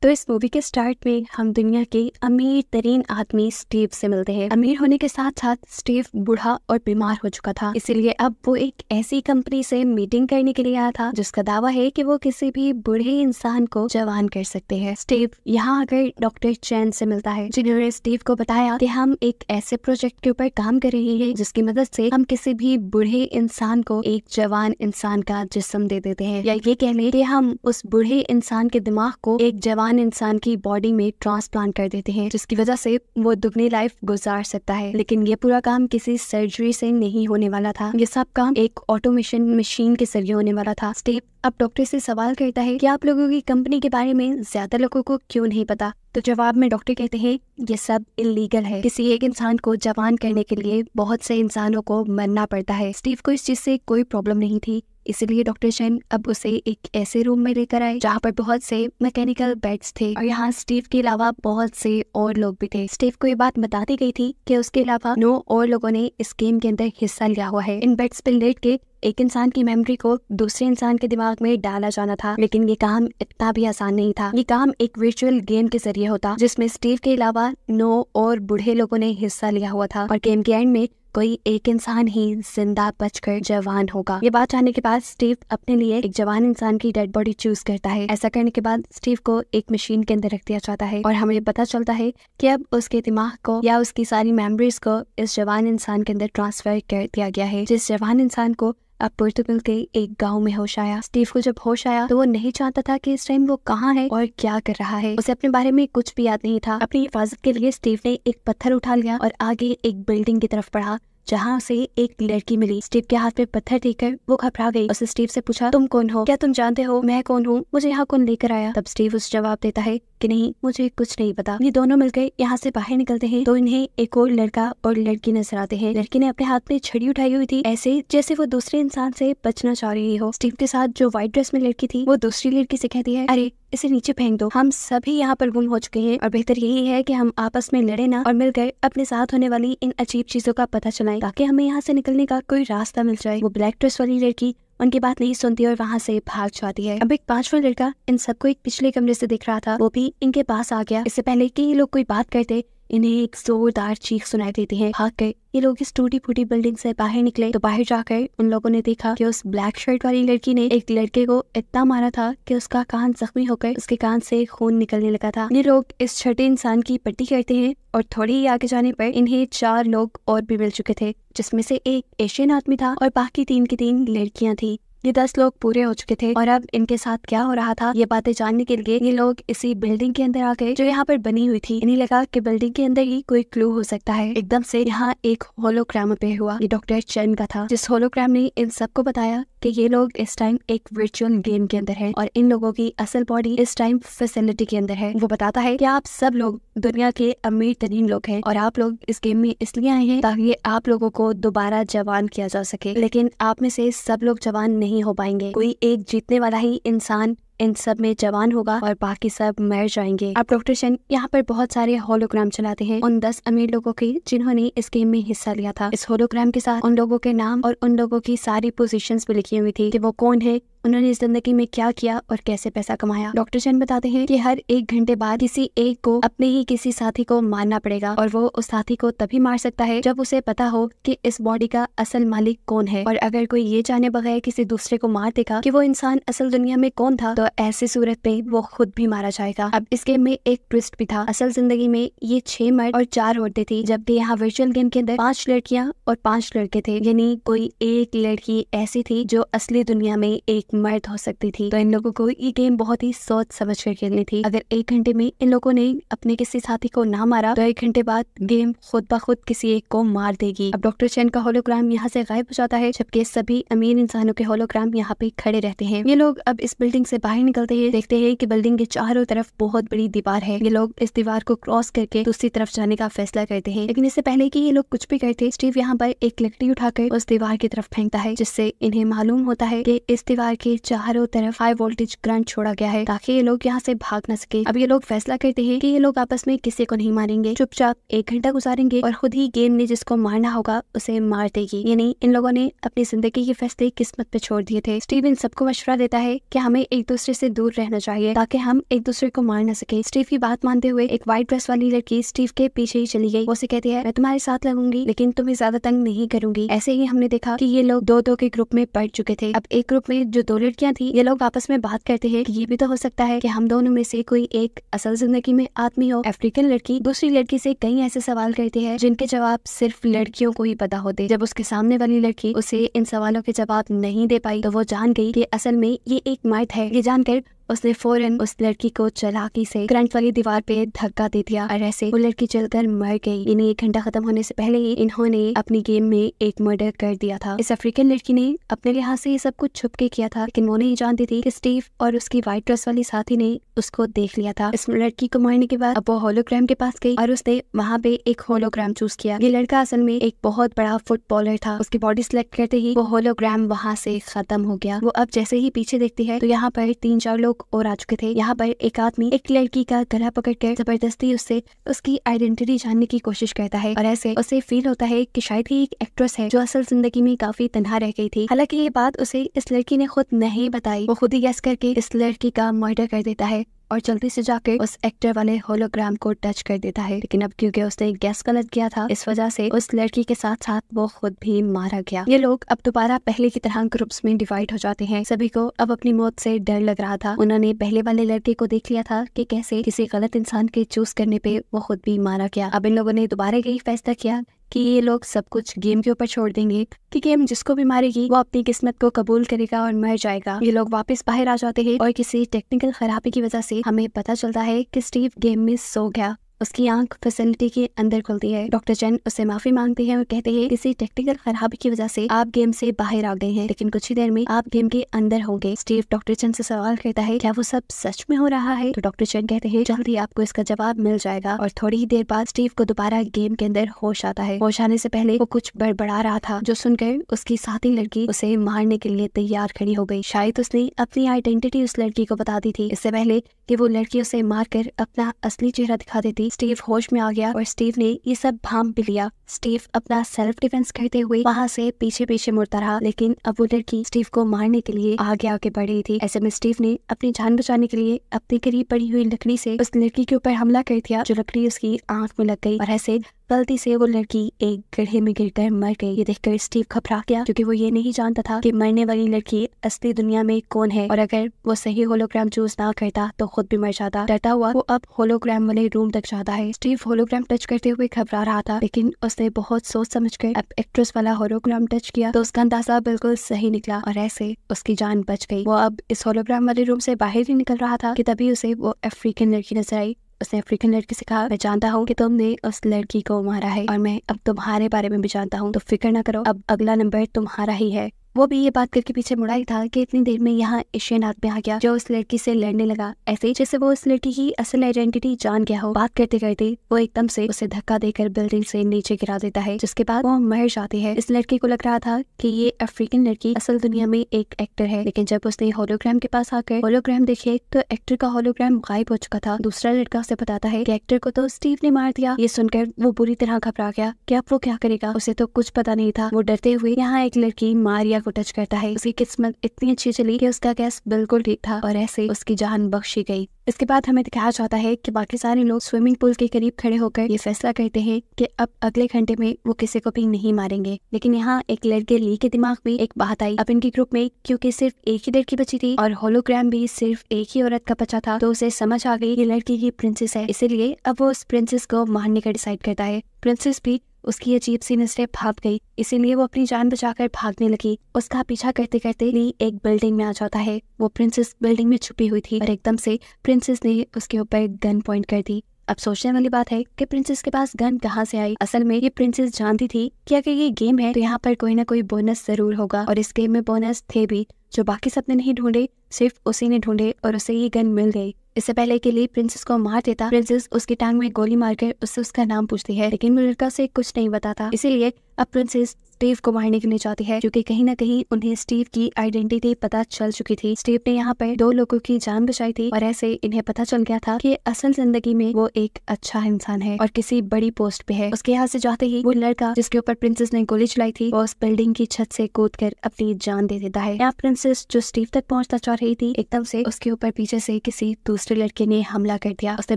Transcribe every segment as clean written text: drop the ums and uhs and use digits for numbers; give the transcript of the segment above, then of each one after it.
तो इस मूवी के स्टार्ट में हम दुनिया के अमीर तरीन आदमी स्टीव से मिलते हैं। अमीर होने के साथ साथ स्टीव बूढ़ा और बीमार हो चुका था, इसीलिए अब वो एक ऐसी कंपनी से मीटिंग करने के लिए आया था जिसका दावा है कि वो किसी भी बूढ़े इंसान को जवान कर सकते हैं। स्टीव यहाँ आकर डॉक्टर चैन से मिलता है, जिन्होंने स्टीव को बताया कि हम एक ऐसे प्रोजेक्ट के ऊपर काम कर रहे हैं जिसकी मदद से हम किसी भी बूढ़े इंसान को एक जवान इंसान का जिस्म दे देते हैं, या ये कह लें कि हम उस बूढ़े इंसान के दिमाग को एक जवान इंसान की बॉडी में ट्रांसप्लांट कर देते हैं, जिसकी वजह से वो दुगनी लाइफ गुजार सकता है। लेकिन ये पूरा काम किसी सर्जरी से नहीं होने वाला था, ये सब काम एक ऑटोमेशन मशीन के जरिए होने वाला था। स्टीव अब डॉक्टर से सवाल करता है कि आप लोगों की कंपनी के बारे में ज्यादा लोगों को क्यों नहीं पता। तो जवाब में डॉक्टर कहते हैं ये सब इलीगल है, किसी एक इंसान को जवान करने के लिए बहुत से इंसानों को मरना पड़ता है। स्टीव को इस चीज से कोई प्रॉब्लम नहीं थी, इसलिए डॉक्टर चैन अब उसे एक ऐसे रूम में लेकर आए जहाँ पर बहुत से मैकेनिकल बेड्स थे और यहाँ स्टीव के अलावा बहुत से और लोग भी थे। स्टीव को ये बात बता दी गई थी कि उसके अलावा 9 और लोगों ने इस गेम के अंदर हिस्सा लिया हुआ है। इन बेड्स पर लेट के एक इंसान की मेमोरी को दूसरे इंसान के दिमाग में डाला जाना था, लेकिन ये काम इतना भी आसान नहीं था। ये काम एक वर्चुअल गेम के जरिए होता जिसमें स्टीव के अलावा 9 और बूढ़े लोगों ने हिस्सा लिया हुआ था और गेम के एंड में कोई एक इंसान ही जिंदा बचकर जवान होगा। ये बात जानने के बाद स्टीव अपने लिए एक जवान इंसान की डेड बॉडी चूज करता है। ऐसा करने के बाद स्टीव को एक मशीन के अंदर रख दिया जाता है और हमें पता चलता है कि अब उसके दिमाग को या उसकी सारी मेमोरीज को इस जवान इंसान के अंदर ट्रांसफर कर दिया गया है। जिस जवान इंसान को अब पुर्तगाल के एक गांव में होश आया। स्टीव को जब होश आया तो वो नहीं चाहता था कि इस टाइम वो कहाँ है और क्या कर रहा है। उसे अपने बारे में कुछ भी याद नहीं था। अपनी हिफाजत के लिए स्टीव ने एक पत्थर उठा लिया और आगे एक बिल्डिंग की तरफ बढ़ा जहाँ उसे एक लड़की मिली। स्टीव के हाथ में पत्थर देखकर वो घबरा गई। उसने स्टीव से पूछा, तुम कौन हो? क्या तुम जानते हो मैं कौन हूँ? मुझे यहाँ कौन लेकर आया? तब स्टीव उस जवाब देता है कि नहीं, मुझे कुछ नहीं पता। ये दोनों मिलकर यहाँ से बाहर निकलते हैं तो इन्हें एक और लड़का और लड़की नजर आते हैं। लड़की ने अपने हाथ में छड़ी उठाई हुई थी, ऐसे जैसे वो दूसरे इंसान से बचना चाह रही हो। स्टीव के साथ जो व्हाइट ड्रेस में लड़की थी वो दूसरी लड़की से कहती है, अरे इसे नीचे फेंक दो, हम सभी यहाँ पर गुम हो चुके हैं और बेहतर यही है कि हम आपस में लड़े ना और मिलकर अपने साथ होने वाली इन अजीब चीजों का पता चलाएं ताकि हमें यहाँ से निकलने का कोई रास्ता मिल जाए। वो ब्लैक ड्रेस वाली लड़की उनकी बात नहीं सुनती और वहाँ से भाग जाती है। अब एक 5वां लड़का इन सबको एक पिछले कमरे से देख रहा था, वो भी इनके पास आ गया। इससे पहले कि ये लोग कोई बात करते इन्हें एक जोरदार चीख सुनाई देती है। भागकर ये लोग इस टूटी फूटी बिल्डिंग से बाहर निकले तो बाहर जाकर उन लोगों ने देखा कि उस ब्लैक शर्ट वाली लड़की ने एक लड़के को इतना मारा था कि उसका कान जख्मी होकर उसके कान से खून निकलने लगा था। ये लोग इस छठे इंसान की पट्टी करते हैं और थोड़ी ही आगे जाने पर इन्हें 4 लोग और भी मिल चुके थे, जिसमें से एक एशियन आदमी था और बाकी 3 की 3 लड़कियां थी। ये 10 लोग पूरे हो चुके थे और अब इनके साथ क्या हो रहा था ये बातें जानने के लिए ये लोग इसी बिल्डिंग के अंदर आ गए जो यहाँ पर बनी हुई थी। इन्हें लगा कि बिल्डिंग के अंदर ही कोई क्लू हो सकता है। एकदम से यहाँ एक होलोग्राम पे हुआ। ये डॉक्टर चैन का था, जिस होलोग्राम ने इन सबको बताया कि ये लोग इस टाइम एक वर्चुअल गेम के अंदर है और इन लोगों की असल बॉडी इस टाइम फैसिलिटी के अंदर है। वो बताता है कि आप सब लोग दुनिया के अमीर तरीन लोग हैं और आप लोग इस गेम में इसलिए आए हैं ताकि आप लोगों को दोबारा जवान किया जा सके, लेकिन आप में से सब लोग जवान नहीं हो पाएंगे। कोई एक जीतने वाला ही इंसान इन सब में जवान होगा और बाकी सब मर जाएंगे। अब डॉक्टर चैन यहाँ पर बहुत सारे होलोग्राम चलाते हैं उन 10 अमीर लोगों के जिन्होंने इस गेम में हिस्सा लिया था। इस होलोग्राम के साथ उन लोगों के नाम और उन लोगों की सारी पोजीशंस भी लिखी हुई थी कि वो कौन है, उन्होंने इस जिंदगी में क्या किया और कैसे पैसा कमाया। डॉक्टर चैन बताते हैं कि हर 1 घंटे बाद किसी एक को अपने ही किसी साथी को मारना पड़ेगा और वो उस साथी को तभी मार सकता है जब उसे पता हो कि इस बॉडी का असल मालिक कौन है। और अगर कोई ये जाने बगैर किसी दूसरे को मार देगा कि वो इंसान असल दुनिया में कौन था तो ऐसी सूरत में वो खुद भी मारा जाएगा। अब इस गेम में एक ट्विस्ट भी था। असल जिंदगी में ये 6 मर्द और 4 औरतें थी, जबकि यहाँ वर्चुअल गेम के अंदर 5 लड़कियां और 5 लड़के थे, यानी कोई एक लड़की ऐसी थी जो असली दुनिया में एक मर्द हो सकती थी। तो इन लोगों को ये गेम बहुत ही सोच समझ कर खेलनी थी। अगर 1 घंटे में इन लोगों ने अपने किसी साथी को ना मारा तो 1 घंटे बाद गेम खुद ब खुद किसी एक को मार देगी। अब डॉक्टर चैन का होलोग्राम यहाँ से गायब हो जाता है, जबकि सभी अमीर इंसानों के होलोग्राम यहाँ पे खड़े रहते हैं। ये लोग अब इस बिल्डिंग से बाहर निकलते हैं, देखते हैं कि बिल्डिंग के चारों तरफ बहुत बड़ी दीवार है। ये लोग इस दीवार को क्रॉस करके दूसरी तरफ जाने का फैसला करते हैं, लेकिन इससे पहले कि ये लोग कुछ भी करते स्टीव यहाँ पर एक लकड़ी उठाकर उस दीवार की तरफ फेंकता है, जिससे इन्हें मालूम होता है कि इस दीवार के चारों तरफ हाई वोल्टेज करंट छोड़ा गया है ताकि ये लोग यहाँ से भाग न सके। अब ये लोग फैसला करते हैं कि ये लोग आपस में किसी को नहीं मारेंगे, चुपचाप 1 घंटा गुजारेंगे और खुद ही गेम ने जिसको मारना होगा उसे मार देगी। यानी इन लोगों ने अपनी जिंदगी के फैसले किस्मत पे छोड़ दिए थे। स्टीव इन सबको मशवरा देता है कि हमें एक दूसरे से दूर रहना चाहिए ताकि हम एक दूसरे को मार न सके। स्टीव की बात मानते हुए एक व्हाइट ड्रेस वाली लड़की स्टीव के पीछे ही चली गई। वो उसे कहती है मैं तुम्हारे साथ लगूंगी लेकिन तुम्हें ज्यादा तंग नहीं करूंगी। ऐसे ही हमने देखा कि ये लोग 2-2 के ग्रुप में पड़ चुके थे। अब एक ग्रुप में जो 2 लड़कियां थी ये लोग आपस में बात करते हैं कि ये भी तो हो सकता है कि हम दोनों में से कोई एक असल जिंदगी में आदमी हो। अफ्रीकन लड़की दूसरी लड़की से कई ऐसे सवाल करती है जिनके जवाब सिर्फ लड़कियों को ही पता होते। जब उसके सामने वाली लड़की उसे इन सवालों के जवाब नहीं दे पाई तो वो जान गई कि असल में ये एक मर्द है। ये जानकर उसने फौरन उस लड़की को चालाकी से करंट वाली दीवार पे धक्का दे दिया और ऐसे वो लड़की चलकर मर गई। यानी 1 घंटा खत्म होने से पहले ही इन्होंने अपनी गेम में एक मर्डर कर दिया था। इस अफ्रीकन लड़की ने अपने लिहाज से ये सब कुछ छुप के किया था लेकिन वो नहीं जानती थी कि स्टीव और उसकी व्हाइट ड्रेस वाली साथी ने उसको देख लिया था। इस लड़की को मारने के बाद अब वो होलोग्राम के पास गई और उसने वहाँ पे एक होलोग्राम चूज किया। ये लड़का असल में एक बहुत बड़ा फुटबॉलर था। उसकी बॉडी सिलेक्ट करते ही वो होलोग्राम वहाँ से खत्म हो गया। वो अब जैसे ही पीछे देखती है तो यहाँ पर 3-4 लोग और आ चुके थे। यहाँ पर एक आदमी एक लड़की का गला पकड़कर जबरदस्ती उससे उसकी आइडेंटिटी जानने की कोशिश करता है और ऐसे उसे फील होता है कि शायद ही एक एक्ट्रेस है जो असल जिंदगी में काफी तन्हा रह गई थी। हालांकि ये बात उसे इस लड़की ने खुद नहीं बताई। वो खुद ही गैस करके इस लड़की का मर्डर कर देता है और जल्दी से जाकर उस एक्टर वाले होलोग्राम को टच कर देता है। लेकिन अब क्योंकि उसने गैस गलत किया था इस वजह से उस लड़की के साथ साथ वो खुद भी मारा गया। ये लोग अब दोबारा पहले की तरह ग्रुप्स में डिवाइड हो जाते हैं। सभी को अब अपनी मौत से डर लग रहा था। उन्होंने पहले वाले लड़के को देख लिया था कि कैसे किसी गलत इंसान के चूज करने पे वो खुद भी मारा गया। अब इन लोगों ने दोबारा यही फैसला किया कि ये लोग सब कुछ गेम के ऊपर छोड़ देंगे कि गेम जिसको भी मारेगी वो अपनी किस्मत को कबूल करेगा और मर जाएगा। ये लोग वापस बाहर आ जाते हैं और किसी टेक्निकल खराबी की वजह से हमें पता चलता है कि स्टीव गेम में सो गया। उसकी आंख फैसिलिटी के अंदर खुलती है। डॉक्टर चेन उससे माफी मांगते हैं और कहते हैं किसी टेक्निकल खराबी की वजह से आप गेम से बाहर आ गए हैं लेकिन कुछ ही देर में आप गेम के अंदर होंगे। स्टीव डॉक्टर चेन से सवाल करता है क्या वो सब सच में हो रहा है? तो डॉक्टर चेन कहते हैं जल्दी आपको इसका जवाब मिल जाएगा। और थोड़ी ही देर बाद स्टीव को दोबारा गेम के अंदर होश आता है। होश आने से पहले वो कुछ बड़बड़ा रहा था जो सुनकर उसकी साथी लड़की उसे मारने के लिए तैयार खड़ी हो गई। शायद उसने अपनी आइडेंटिटी उस लड़की को बता दी थी इससे पहले कि वो लड़की उसे मारकर अपना असली चेहरा दिखा देती। स्टीव होश में आ गया और स्टीव ने ये सब भांप भी लिया। स्टीव अपना सेल्फ डिफेंस करते हुए वहाँ से पीछे पीछे मुड़ता रहा लेकिन अब वो लड़की स्टीव को मारने के लिए आगे आगे बढ़ रही थी। ऐसे में स्टीव ने अपनी जान बचाने के लिए अपने करीब पड़ी हुई लकड़ी से उस लड़की के ऊपर हमला कर दिया जो लकड़ी उसकी आंख में लग गई और ऐसे गलती से वो लड़की एक गड्ढे में गिरकर मर गई। ये देखकर स्टीव घबरा गया क्योंकि वो ये नहीं जानता था कि मरने वाली लड़की असली दुनिया में कौन है और अगर वो सही होलोग्राम चूज ना करता तो खुद भी मर जाता। डरता हुआ वो अब होलोग्राम वाले रूम तक जाता है। स्टीव होलोग्राम टच करते हुए घबरा रहा था लेकिन उसने बहुत सोच समझ कर अब एक्ट्रेस वाला होलोग्राम टच किया तो उसका अंदाजा बिल्कुल सही निकला और ऐसे उसकी जान बच गई। वो अब इस होलोग्राम वाले रूम से बाहर ही निकल रहा था कि तभी उसे वो अफ्रीकन लड़की नजर आई। उसने अफ्रीकन लड़की से कहा मैं जानता हूँ कि तुमने उस लड़की को मारा है और मैं अब तुम्हारे बारे में भी जानता हूँ तो फिक्र ना करो, अब अगला नंबर तुम्हारा ही है। वो भी ये बात करके पीछे मुड़ा ही था कि इतनी देर में यहाँ एशियन आदमी आ गया जो उस लड़की से लड़ने लगा ऐसे ही जैसे वो उस लड़की की असल आइडेंटिटी जान गया हो। बात करते करते वो एकदम से उसे धक्का देकर बिल्डिंग से नीचे गिरा देता है जिसके बाद वो मर जाती है। इस लड़की को लग रहा था कि ये अफ्रीकन लड़की असल दुनिया में एक एक्टर है लेकिन जब उसने होलोग्राम के पास आकर होलोग्राम देखे तो एक्टर का होलोग्राम गायब हो चुका था। दूसरा लड़का उसे बताता है कि एक्टर को तो स्टीव ने मार दिया। ये सुनकर वो बुरी तरह घबरा गया कि अब वो क्या करेगा, उसे तो कुछ पता नहीं था। वो डरते हुए यहाँ एक लड़की मारिया को टच करता है। उसकी किस्मत इतनी अच्छी चली कि उसका गैस बिल्कुल ठीक था और ऐसे उसकी जान बख्शी गई। इसके बाद हमें दिखाया जाता है कि बाकी सारे लोग स्विमिंग पूल के करीब खड़े होकर ये फैसला करते हैं कि अब अगले घंटे में वो किसी को भी नहीं मारेंगे। लेकिन यहाँ एक लड़के ली के दिमाग में एक बात आई। अब इनके ग्रुप में क्योंकि सिर्फ एक ही लड़की बची थी और होलोग्राम भी सिर्फ एक ही औरत का बचा था तो उसे समझ आ गई ये लड़की की प्रिंसेस है, इसीलिए अब वो उस प्रिंसेस को मारने का डिसाइड करता है। प्रिंसेस भी उसकी अजीब सी नजरें भाग गई इसीलिए वो अपनी जान बचाकर भागने लगी। उसका पीछा करते करते ली एक बिल्डिंग में आ जाता है। वो प्रिंसेस बिल्डिंग में छुपी हुई थी और एकदम से प्रिंसेस ने उसके ऊपर गन पॉइंट कर दी। अब सोचने वाली बात है कि प्रिंसेस के पास गन कहाँ से आई। असल में ये प्रिंसेस जानती थी कि अगर ये गेम है तो यहाँ पर कोई ना कोई बोनस जरूर होगा और इस गेम में बोनस थे भी जो बाकी सबने नहीं ढूंढे, सिर्फ उसी ने ढूंढे और उसे ये गन मिल गई। इससे पहले के लिए प्रिंसेस को मार देता, प्रिंसेस उसकी टांग में गोली मारकर उससे उसका नाम पूछती है लेकिन वो लड़का से कुछ नहीं बताता। इसीलिए अब प्रिंसेस स्टीव को मारने के लिए चाहती है, क्योंकि कहीं ना कहीं उन्हें स्टीव की आइडेंटिटी पता चल चुकी थी। स्टीव ने यहाँ पर 2 लोगों की जान बचाई थी और ऐसे इन्हें पता चल गया था कि असल जिंदगी में वो एक अच्छा इंसान है और किसी बड़ी पोस्ट पे है। उसके यहाँ से जाते ही वो लड़का जिसके ऊपर प्रिंसेस ने गोली चलाई थी वो उस बिल्डिंग की छत से कूदकर अपनी जान दे देता है। यहाँ प्रिंसेस जो स्टीव तक पहुंचना चाह रही थी, एकदम से उसके ऊपर पीछे से किसी दूसरे लड़के ने हमला कर दिया। उसने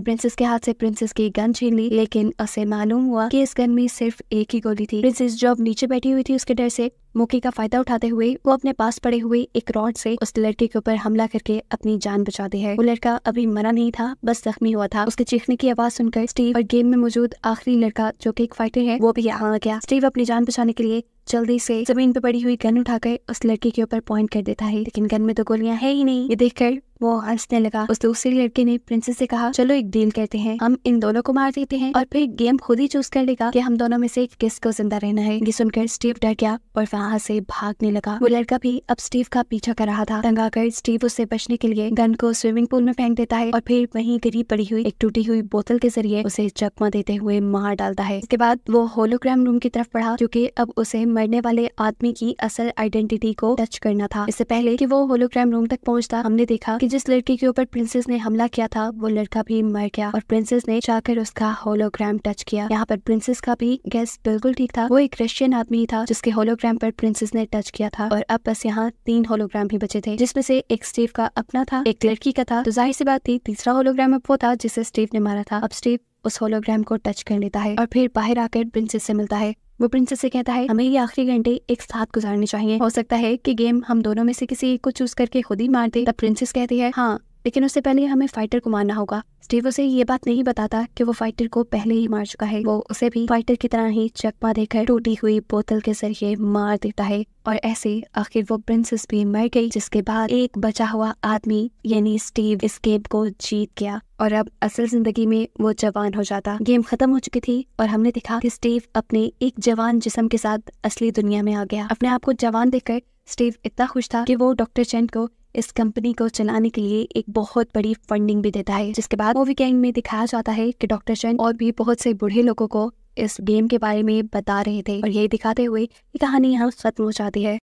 प्रिंसेस के हाथ से प्रिंसेस की गन छीन ली, लेकिन उसे मालूम हुआ कि इस गन में सिर्फ एक ही गोली थी। प्रिंसेस जो अब नीचे बैठी हुई थी, उसके डर से मौके का फायदा उठाते हुए वो अपने पास पड़े हुए एक रॉड से उस लड़के के ऊपर हमला करके अपनी जान बचाती है। वो लड़का अभी मरा नहीं था, बस जख्मी हुआ था। उसके चीखने की आवाज सुनकर स्टीव और गेम में मौजूद आखिरी लड़का जो कि एक फाइटर है वो भी यहाँ आ गया। स्टीव अपनी जान बचाने के लिए जल्दी से जमीन पे पड़ी हुई गन उठाकर उस लड़के के ऊपर पॉइंट कर देता है, लेकिन गन में तो गोलियां है ही नहीं। ये देखकर वो हंसने लगा। उस दूसरे लड़के ने प्रिंसेस से कहा, चलो एक डील करते हैं, हम इन दोनों को मार देते हैं और फिर गेम खुद ही चूज कर लेगा कि हम दोनों में से किसको जिंदा रहना है। ये सुनकर स्टीव डर गया और वहाँ से भागने लगा। वो लड़का भी अब स्टीव का पीछा कर रहा था। तंग आकर स्टीव उससे बचने के लिए गन को स्विमिंग पूल में फेंक देता है और फिर वहीं करीब पड़ी हुई एक टूटी हुई बोतल के जरिए उसे चकमा देते हुए मार डालता है। इसके बाद वो होलोग्राम रूम की तरफ बढ़ा, क्योंकि अब उसे मरने वाले आदमी की असल आइडेंटिटी को टच करना था। इससे पहले कि वो होलोग्राम रूम तक पहुंचता, हमने देखा कि जिस लड़के के ऊपर प्रिंसेस ने हमला किया था वो लड़का भी मर गया और प्रिंसेस ने जाकर उसका होलोग्राम टच किया। यहाँ पर प्रिंसेस का भी गैस बिल्कुल ठीक था। वो एक रशियन आदमी था जिसके होलोग्राम पर प्रिंसेस ने टच किया था और अब बस यहाँ 3 होलोग्राम ही बचे थे, जिसमें से एक स्टीव का अपना था, एक लड़की का था। तो जाहिर सी बात थी तीसरा होलोग्राम अब वो था जिसे स्टीव ने मारा था। अब स्टीव उस होलोग्राम को टच कर लेता है और फिर बाहर आकर प्रिंसेस से मिलता है। वो प्रिंसेस से कहता है, हमें ये आखिरी घंटे एक साथ गुजारने चाहिए, हो सकता है कि गेम हम दोनों में से किसी को चूज करके खुद ही मार दे। तब प्रिंसेस कहती है, हाँ, लेकिन उससे पहले हमें फाइटर को मारना होगा। स्टीव उसे ये बात नहीं बताता कि वो फाइटर को पहले ही मार चुका है। वो उसे भी फाइटर की तरह ही चकमा देकर टूटी हुई बोतल के जरिए मार देता है और ऐसे आखिर वो प्रिंसेस भी मर गई, जिसके बाद एक बचा हुआ आदमी यानी स्टीव इस गेम को जीत गया और अब असल जिंदगी में वो जवान हो जाता। गेम खत्म हो चुकी थी और हमने देखा कि स्टीव अपने एक जवान जिस्म के साथ असली दुनिया में आ गया। अपने आप को जवान देखकर स्टीव इतना खुश था कि वो डॉक्टर चेन को इस कंपनी को चलाने के लिए एक बहुत बड़ी फंडिंग भी देता है। जिसके बाद मूवी के एंड में दिखाया जाता है कि डॉक्टर चेन और भी बहुत से बूढ़े लोगों को इस गेम के बारे में बता रहे थे और यही दिखाते हुए ये कहानी यहाँ खत्म हो जाती है।